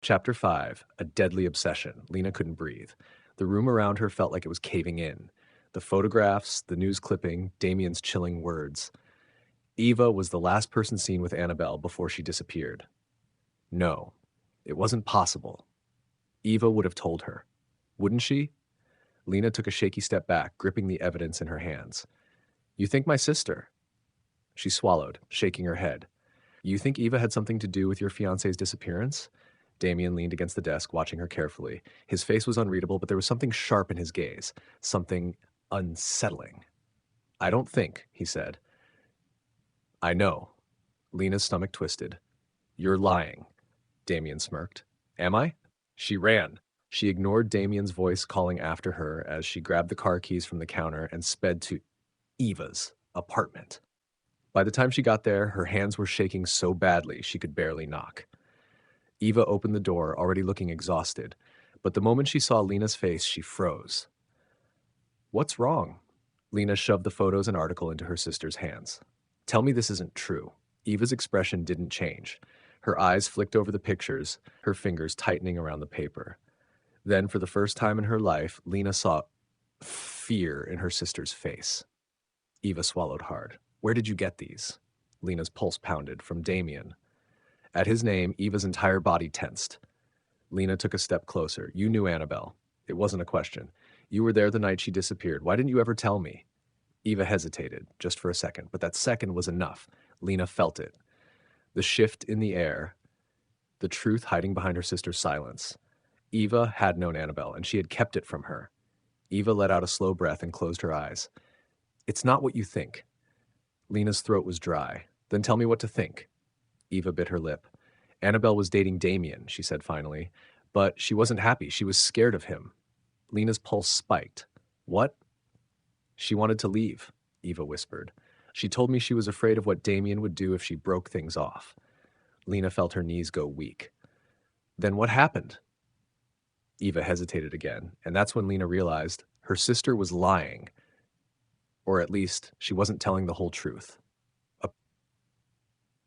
Chapter 5, A Deadly Obsession. Lena couldn't breathe. The room around her felt like it was caving in. The photographs, the news clipping, Damian's chilling words. Eva was the last person seen with Annabelle before she disappeared. No, it wasn't possible. Eva would have told her. Wouldn't she? Lena took a shaky step back, gripping the evidence in her hands. You think my sister? She swallowed, shaking her head. You think Eva had something to do with your fiancé's disappearance? Damian leaned against the desk, watching her carefully. His face was unreadable, but there was something sharp in his gaze, something unsettling. I don't think, he said. I know. Lena's stomach twisted. You're lying. Damian smirked. Am I? She ran. She ignored Damian's voice calling after her as she grabbed the car keys from the counter and sped to Eva's apartment. By the time she got there, her hands were shaking so badly she could barely knock. Eva opened the door, already looking exhausted, but the moment she saw Lena's face, she froze. What's wrong? Lena shoved the photos and article into her sister's hands. Tell me this isn't true. Eva's expression didn't change. Her eyes flicked over the pictures, her fingers tightening around the paper. Then, for the first time in her life, Lena saw fear in her sister's face. Eva swallowed hard. Where did you get these? Lena's pulse pounded. From Damian. At his name, Eva's entire body tensed. Lena took a step closer. You knew Annabelle. It wasn't a question. You were there the night she disappeared. Why didn't you ever tell me? Eva hesitated, just for a second, but that second was enough. Lena felt it. The shift in the air, the truth hiding behind her sister's silence. Eva had known Annabelle, and she had kept it from her. Eva let out a slow breath and closed her eyes. It's not what you think. Lena's throat was dry. Then tell me what to think. Eva bit her lip. Annabelle was dating Damian, she said finally, but she wasn't happy. She was scared of him. Lena's pulse spiked. What? She wanted to leave, Eva whispered. She told me she was afraid of what Damian would do if she broke things off. Lena felt her knees go weak. Then what happened? Eva hesitated again, and that's when Lena realized her sister was lying. Or at least, she wasn't telling the whole truth.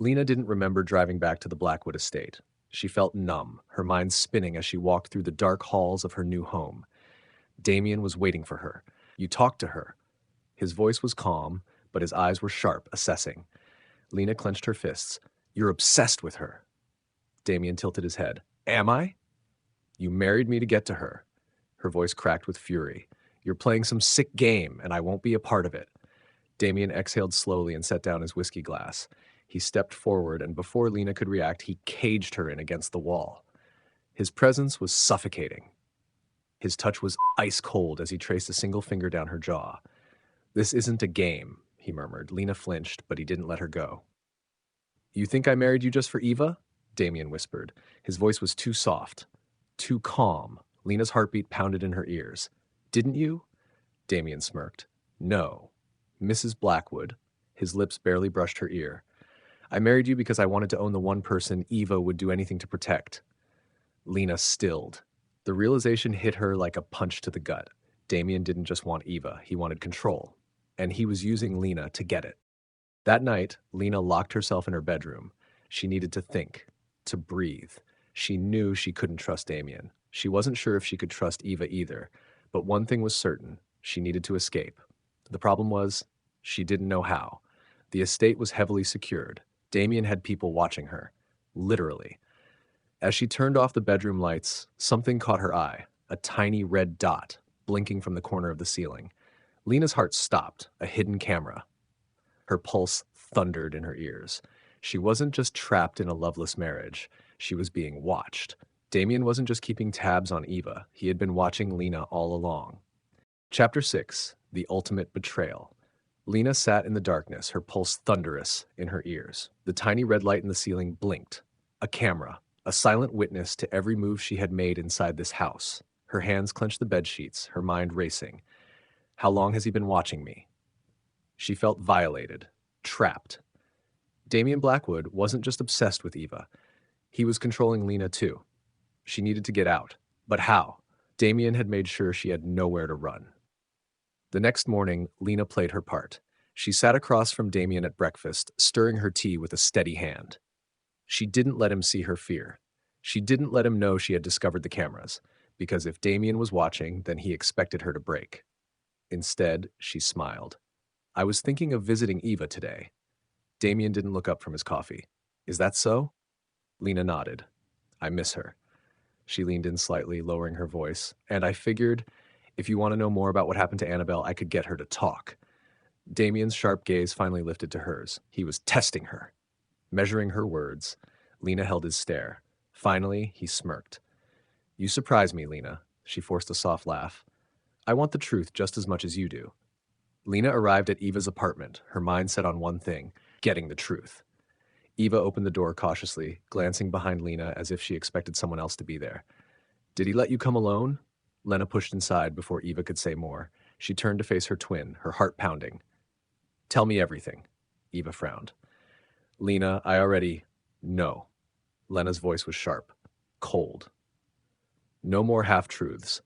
Lena didn't remember driving back to the Blackwood estate. She felt numb, her mind spinning as she walked through the dark halls of her new home. Damian was waiting for her. You talked to her. His voice was calm, but his eyes were sharp, assessing. Lena clenched her fists. You're obsessed with her. Damian tilted his head. Am I? You married me to get to her. Her voice cracked with fury. You're playing some sick game, and I won't be a part of it. Damian exhaled slowly and set down his whiskey glass. He stepped forward, and before Lena could react, he caged her in against the wall. His presence was suffocating. His touch was ice cold as he traced a single finger down her jaw. This isn't a game, he murmured. Lena flinched, but he didn't let her go. You think I married you just for Eva? Damian whispered. His voice was too soft, too calm. Lena's heartbeat pounded in her ears. Didn't you? Damian smirked. No. Mrs. Blackwood. His lips barely brushed her ear. I married you because I wanted to own the one person Eva would do anything to protect. Lena stilled. The realization hit her like a punch to the gut. Damian didn't just want Eva, he wanted control. And he was using Lena to get it. That night, Lena locked herself in her bedroom. She needed to think, to breathe. She knew she couldn't trust Damian. She wasn't sure if she could trust Eva either. But one thing was certain, she needed to escape. The problem was, she didn't know how. The estate was heavily secured. Damian had people watching her, literally. As she turned off the bedroom lights, something caught her eye, a tiny red dot blinking from the corner of the ceiling. Lena's heart stopped, a hidden camera. Her pulse thundered in her ears. She wasn't just trapped in a loveless marriage, she was being watched. Damian wasn't just keeping tabs on Eva, he had been watching Lena all along. Chapter 6, The Ultimate Betrayal. Lena sat in the darkness, her pulse thunderous in her ears. The tiny red light in the ceiling blinked. A camera, a silent witness to every move she had made inside this house. Her hands clenched the bedsheets, her mind racing. How long has he been watching me? She felt violated, trapped. Damian Blackwood wasn't just obsessed with Eva. He was controlling Lena too. She needed to get out. But how? Damian had made sure she had nowhere to run. The next morning, Lena played her part. She sat across from Damian at breakfast, stirring her tea with a steady hand. She didn't let him see her fear. She didn't let him know she had discovered the cameras, because if Damian was watching, then he expected her to break. Instead, she smiled. I was thinking of visiting Eva today. Damian didn't look up from his coffee. Is that so? Lena nodded. I miss her. She leaned in slightly, lowering her voice, and I figured if you want to know more about what happened to Annabelle, I could get her to talk. Damian's sharp gaze finally lifted to hers. He was testing her. Measuring her words, Lena held his stare. Finally, he smirked. You surprise me, Lena. She forced a soft laugh. I want the truth just as much as you do. Lena arrived at Eva's apartment, her mind set on one thing, getting the truth. Eva opened the door cautiously, glancing behind Lena as if she expected someone else to be there. Did he let you come alone? Lena pushed inside before Eva could say more. She turned to face her twin, her heart pounding. Tell me everything. Eva frowned. Lena, I already know. Lena's voice was sharp, cold. No more half-truths.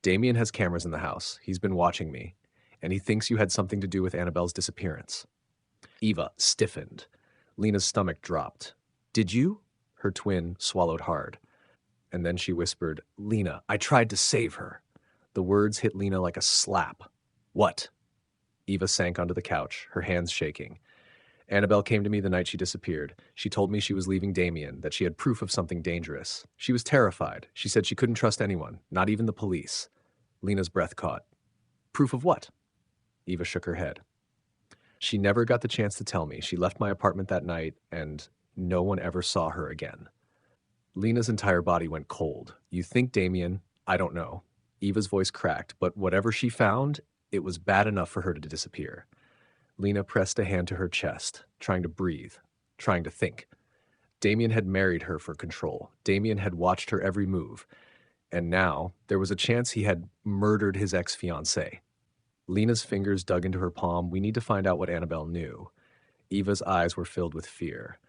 Damian has cameras in the house. He's been watching me, and he thinks you had something to do with Annabelle's disappearance. Eva stiffened. Lena's stomach dropped. Did you? Her twin swallowed hard. And then she whispered, Lena, I tried to save her. The words hit Lena like a slap. What? Eva sank onto the couch, her hands shaking. Annabelle came to me the night she disappeared. She told me she was leaving Damian, that she had proof of something dangerous. She was terrified. She said she couldn't trust anyone, not even the police. Lena's breath caught. Proof of what? Eva shook her head. She never got the chance to tell me. She left my apartment that night, and no one ever saw her again. Lena's entire body went cold. You think Damian? I don't know. Eva's voice cracked, but whatever she found, it was bad enough for her to disappear. Lena pressed a hand to her chest, trying to breathe, trying to think. Damian had married her for control. Damian had watched her every move. And now, there was a chance he had murdered his ex-fiancée. Lena's fingers dug into her palm. We need to find out what Annabelle knew. Eva's eyes were filled with fear.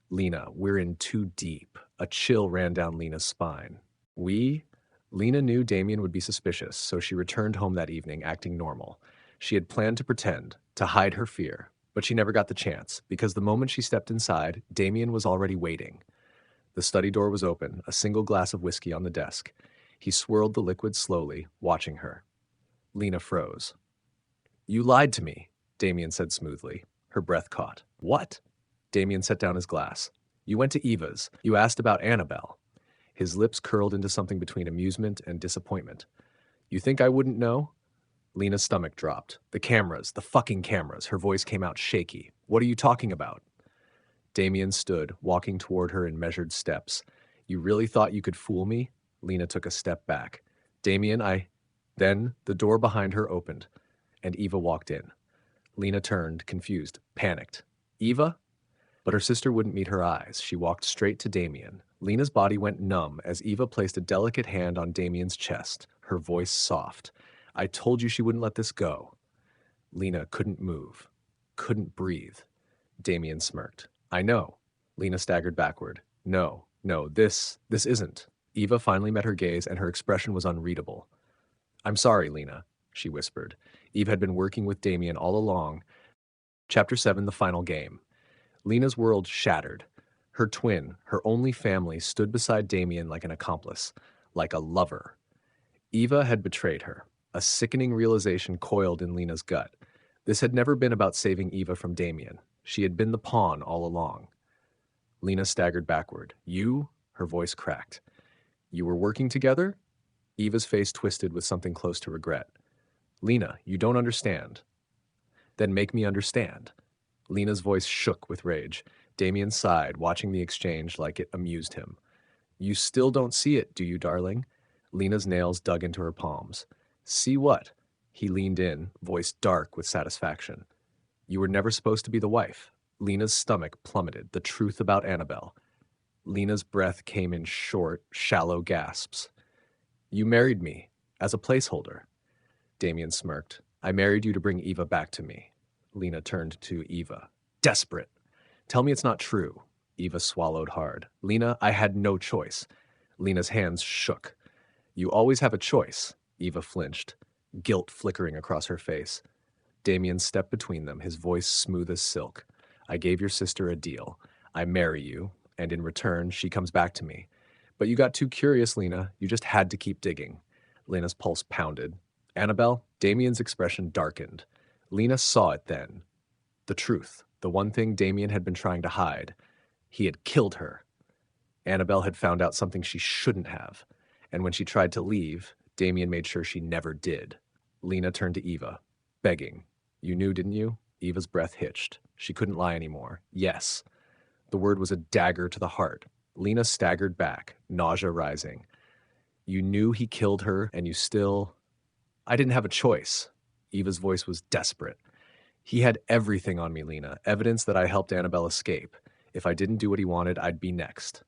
Lena, we're in too deep. A chill ran down Lena's spine. Lena knew Damian would be suspicious, so she returned home that evening, acting normal. She had planned to pretend, to hide her fear, but she never got the chance, because the moment she stepped inside, Damian was already waiting. The study door was open, a single glass of whiskey on the desk. He swirled the liquid slowly, watching her. Lena froze. You lied to me, Damian said smoothly. Her breath caught. What? Damian set down his glass. You went to Eva's. You asked about Annabelle. His lips curled into something between amusement and disappointment. You think I wouldn't know? Lena's stomach dropped. The cameras, the fucking cameras. Her voice came out shaky. What are you talking about? Damian stood, walking toward her in measured steps. You really thought you could fool me? Lena took a step back. Damian, Then the door behind her opened, and Eva walked in. Lena turned, confused, panicked. Eva? But her sister wouldn't meet her eyes. She walked straight to Damian. Lena's body went numb as Eva placed a delicate hand on Damian's chest, her voice soft. I told you she wouldn't let this go. Lena couldn't move, couldn't breathe. Damian smirked. I know. Lena staggered backward. No, this isn't. Eva finally met her gaze, and her expression was unreadable. I'm sorry, Lena, she whispered. Eve had been working with Damian all along. Chapter 7, the final game. Lena's world shattered. Her twin, her only family, stood beside Damian like an accomplice, like a lover. Eva had betrayed her. A sickening realization coiled in Lena's gut. This had never been about saving Eva from Damian. She had been the pawn all along. Lena staggered backward. You? Her voice cracked. You were working together? Eva's face twisted with something close to regret. Lena, you don't understand. Then make me understand. Lena's voice shook with rage. Damian sighed, watching the exchange like it amused him. You still don't see it, do you, darling? Lena's nails dug into her palms. See what? He leaned in, voice dark with satisfaction. You were never supposed to be the wife. Lena's stomach plummeted, the truth about Annabelle. Lena's breath came in short, shallow gasps. You married me, as a placeholder. Damian smirked. I married you to bring Eva back to me. Lena turned to Eva. Desperate. Tell me it's not true. Eva swallowed hard. Lena, I had no choice. Lena's hands shook. You always have a choice. Eva flinched, guilt flickering across her face. Damian stepped between them, his voice smooth as silk. I gave your sister a deal. I marry you, and in return, she comes back to me. But you got too curious, Lena. You just had to keep digging. Lena's pulse pounded. Annabelle, Damien's expression darkened. Lena saw it then. The truth, the one thing Damien had been trying to hide. He had killed her. Annabelle had found out something she shouldn't have. And when she tried to leave, Damien made sure she never did. Lena turned to Eva, begging. You knew, didn't you? Eva's breath hitched. She couldn't lie anymore. Yes. The word was a dagger to the heart. Lena staggered back, nausea rising. You knew he killed her, and you still... I didn't have a choice. Eva's voice was desperate. He had everything on me, Lena, evidence that I helped Annabelle escape. If I didn't do what he wanted, I'd be next.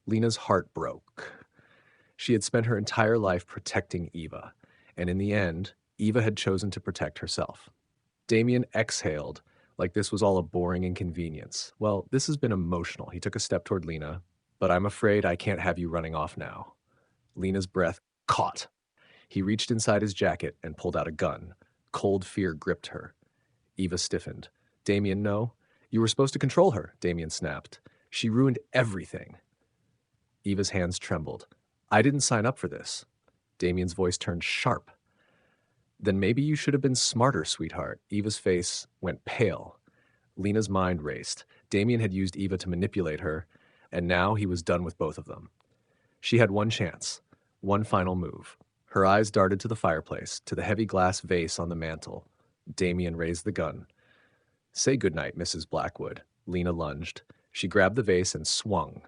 Lena's heart broke. She had spent her entire life protecting Eva, and in the end, Eva had chosen to protect herself. Damien exhaled, like this was all a boring inconvenience. Well, this has been emotional. He took a step toward Lena, but I'm afraid I can't have you running off now. Lena's breath caught. He reached inside his jacket and pulled out a gun. Cold fear gripped her. Eva stiffened. Damien, no. You were supposed to control her, Damien snapped. She ruined everything. Eva's hands trembled. I didn't sign up for this. Damien's voice turned sharp. Then maybe you should have been smarter, sweetheart. Eva's face went pale. Lena's mind raced. Damien had used Eva to manipulate her, and now he was done with both of them. She had one chance, one final move. Her eyes darted to the fireplace, to the heavy glass vase on the mantel. Damien raised the gun. Say goodnight, Mrs. Blackwood. Lena lunged. She grabbed the vase and swung.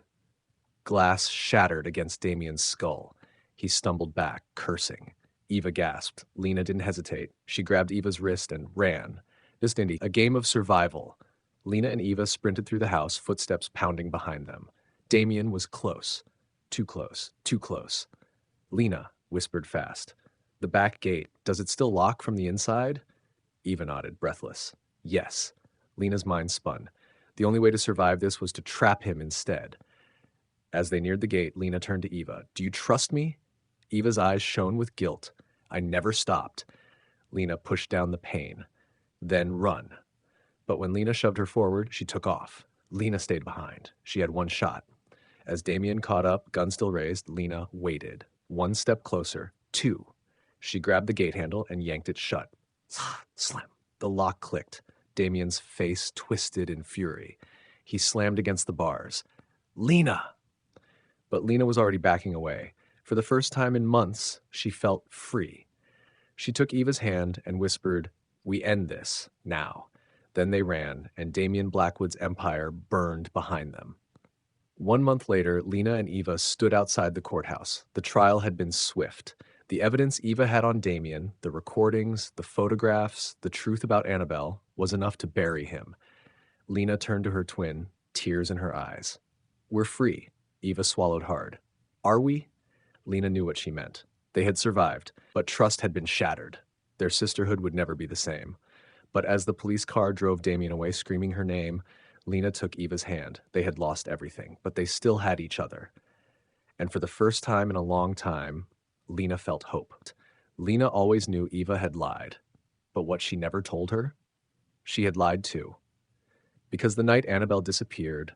Glass shattered against Damien's skull. He stumbled back, cursing. Eva gasped. Lena didn't hesitate. She grabbed Eva's wrist and ran. Just Indy, a game of survival. Lena and Eva sprinted through the house, footsteps pounding behind them. Damien was close. Too close. Too close. Lena whispered fast. The back gate, does it still lock from the inside? Eva nodded, breathless. Yes. Lena's mind spun. The only way to survive this was to trap him instead. As they neared the gate, Lena turned to Eva. Do you trust me? Eva's eyes shone with guilt. I never stopped. Lena pushed down the pain. Then run. But when Lena shoved her forward, she took off. Lena stayed behind. She had one shot. As Damien caught up, gun still raised, Lena waited. One step closer. Two. She grabbed the gate handle and yanked it shut. Slam. The lock clicked. Damien's face twisted in fury. He slammed against the bars. Lena! But Lena was already backing away. For the first time in months, she felt free. She took Eva's hand and whispered, We end this, now. Then they ran, and Damian Blackwood's empire burned behind them. 1 month later, Lena and Eva stood outside the courthouse. The trial had been swift. The evidence Eva had on Damien, the recordings, the photographs, the truth about Annabelle, was enough to bury him. Lena turned to her twin, tears in her eyes. We're free. Eva swallowed hard. Are we? Lena knew what she meant. They had survived, but trust had been shattered. Their sisterhood would never be the same. But as the police car drove Damien away, screaming her name, Lena took Eva's hand. They had lost everything, but they still had each other. And for the first time in a long time, Lena felt hope. Lena always knew Eva had lied. But what she never told her? She had lied too. Because the night Annabelle disappeared,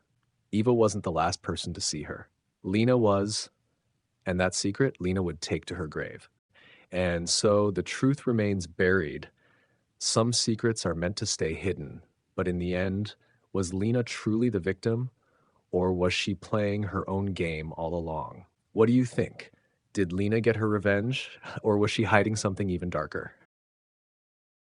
Eva wasn't the last person to see her. Lena was, and that secret Lena would take to her grave. And so the truth remains buried. Some secrets are meant to stay hidden, but in the end, was Lena truly the victim, or was she playing her own game all along? What do you think? Did Lena get her revenge, or was she hiding something even darker?